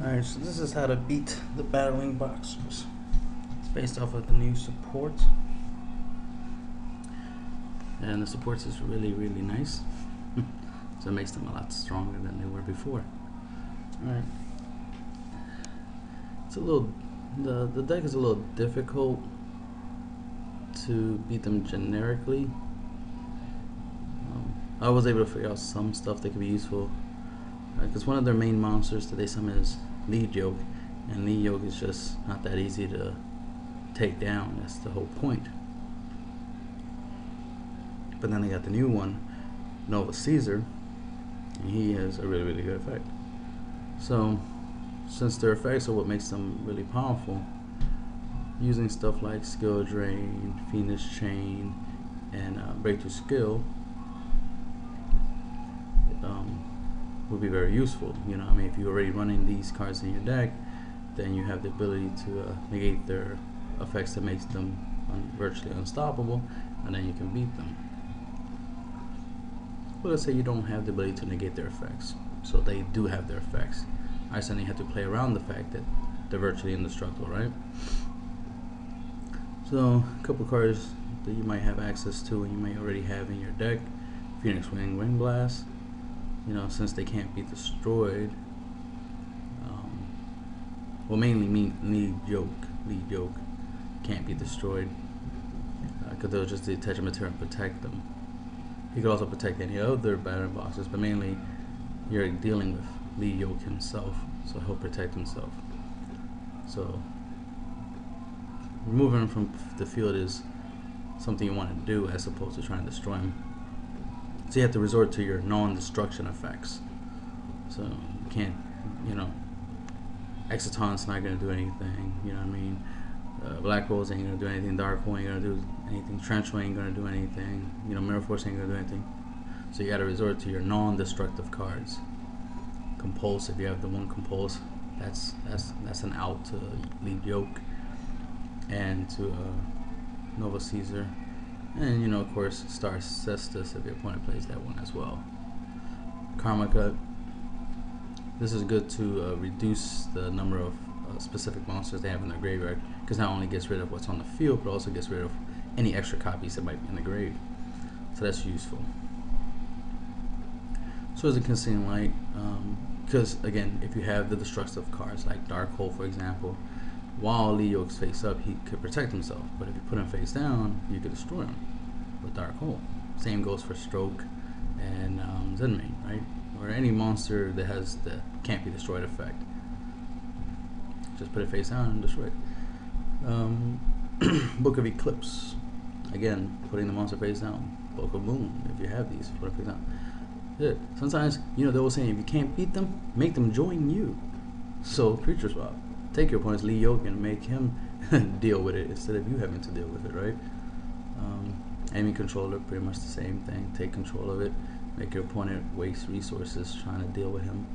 Alright, so this is how to beat the battling boxers. It's based off of the new support. And the supports is really nice. So it makes them a lot stronger than they were before. Alright. It's a little the deck is a little difficult to beat them generically. I was able to figure out some stuff that could be useful. Because one of their main monsters that they summon is YUGIOH, and YUGIOH is just not that easy to take down. That's the whole point. But then they got the new one, Nova Caesar, and he has a really good effect. So since their effects are what makes them really powerful, using stuff like Skill Drain, Phoenix Chain, and Breakthrough Skill would be very useful. You know, I mean, if you're already running these cards in your deck, then you have the ability to negate their effects that makes them virtually unstoppable, and then you can beat them. Well, let's say you don't have the ability to negate their effects, so they do have their effects. I suddenly have to play around the fact that they're virtually indestructible, right? So a couple cards that you might have access to and you may already have in your deck: Phoenix Wing, Wing Blast. You know, since they can't be destroyed, well, mainly YUGIOH can't be destroyed because they'll just detach a material and protect them. You could also protect any other battering boxes, but mainly you're dealing with YUGIOH himself, so he'll protect himself. So removing him from the field is something you want to do as opposed to trying to destroy him. So you have to resort to your non-destruction effects. So you can't, you know, Exciton's not going to do anything, you know what I mean? Black Holes ain't going to do anything, Dark Hole ain't going to do anything, Trench ain't going to do anything, you know, Mirror Force ain't going to do anything. So you got to resort to your non-destructive cards. Compulse, if you have the one Compulse, that's an out to YUGIOH and to Nova Caesar. And, you know, of course, Star Cestus if your opponent plays that one as well. Karma Cut. This is good to reduce the number of specific monsters they have in their graveyard, because not only gets rid of what's on the field, but also gets rid of any extra copies that might be in the grave. So that's useful. So as a Consuming Light, because again, if you have the destructive cards like Dark Hole, for example, while YUGIOH's face up, he could protect himself, but if you put him face down, you could destroy him with Dark Hole. Same goes for Stroke and Zenmain, right? Or any monster that has the can't be destroyed effect. Just put it face down and destroy it. Book of Eclipse. Again, putting the monster face down. Book of Moon, if you have these, put it face down. Yeah. Sometimes, you know, they were saying if you can't beat them, make them join you. So, creature swap. Take your opponent's YUGIOH and make him deal with it instead of you having to deal with it, right? Enemy controller, pretty much the same thing. Take control of it. Make your opponent waste resources trying to deal with him.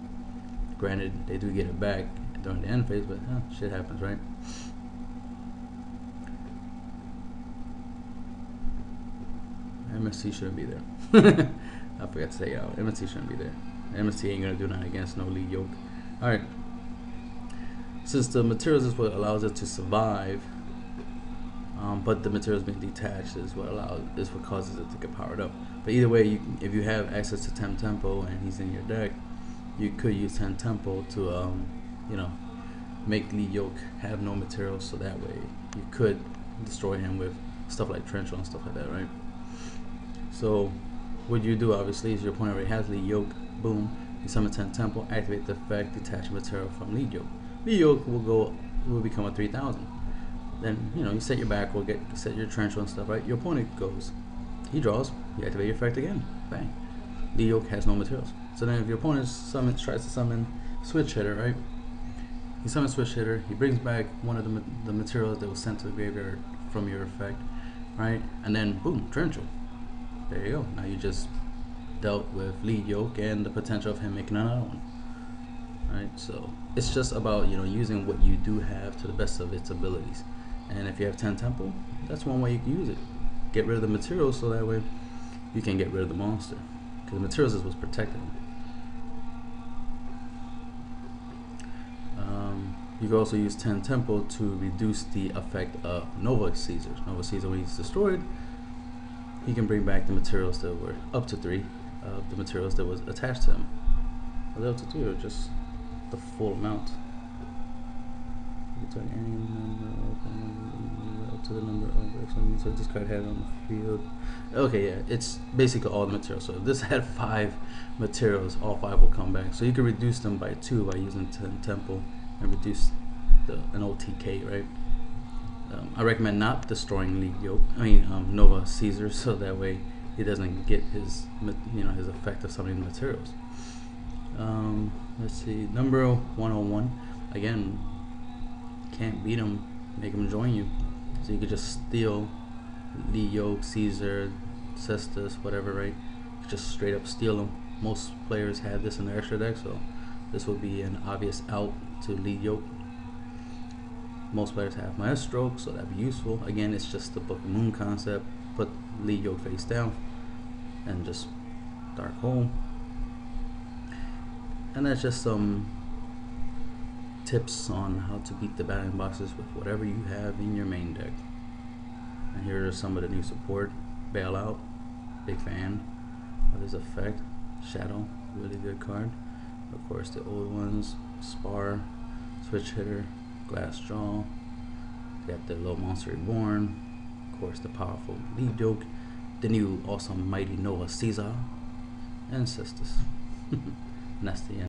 Granted, they do get it back during the end phase, but shit happens, right? MST shouldn't be there. I forgot to say, MST shouldn't be there. MST ain't gonna do nothing against no YUGIOH. Alright. Since the materials is what allows it to survive, but the materials being detached is what causes it to get powered up. But either way, if you have access to 10 Tempo and he's in your deck, you could use 10 Tempo to you know, make YUGIOH have no materials, so that way you could destroy him with stuff like Trench and stuff like that, right? So what you do obviously is your opponent already has YUGIOH, boom, you summon 10 Tempo, activate the effect, detach material from YUGIOH. YUGIOH will become a 3000. Then, you know, you set your back, set your Trench and stuff, right? Your opponent goes, he draws, you activate your effect again, bang. YUGIOH has no materials. So then if your opponent tries to summon Switch Hitter, right? He summons Switch Hitter, he brings back one of the materials that was sent to the graveyard from your effect, right? And then boom, Trenchel. There you go. Now you just dealt with YUGIOH and the potential of him making another one. Right? So it's just about, you know, using what you do have to the best of its abilities. And if you have 10 Tempo, that's one way you can use it. Get rid of the materials so that way you can get rid of the monster. Because the materials is what's protecting him. You can also use 10 Tempo to reduce the effect of Nova Caesars. Nova Caesar, when he's destroyed, he can bring back the materials that were up to 3 of the materials that was attached to him. Was it up to 3 or just the full amount? You can turn any number up to the number of X. So this card had on the field. Okay, yeah, it's basically all the materials. So if this had 5 materials, all 5 will come back. So you can reduce them by 2 by using 10 Tempo and reduce an OTK, right? I recommend not destroying Nova Caesar, so that way he doesn't get his his effect of some of the materials. Let's see, number 101. Again, can't beat him, make him join you. So you could just steal YUGIOH, Caesar, Cestus, whatever, right? Just straight up steal them. Most players have this in their extra deck, so this would be an obvious out to YUGIOH. Most players have Maestro, so that'd be useful. Again, it's just the Book of Moon concept. Put YUGIOH face down and just Dark Hole. And that's just some tips on how to beat the Battlin boxes with whatever you have in your main deck. And here are some of the new support. Bailout, big fan of his effect. Shadow, really good card. Of course, the old ones, Spar, Switch Hitter, Glass Jaw. Got the Little Monster Reborn. Of course, the powerful YUGIOH. The new awesome mighty Nova Caesar and Cestus. And that's the end.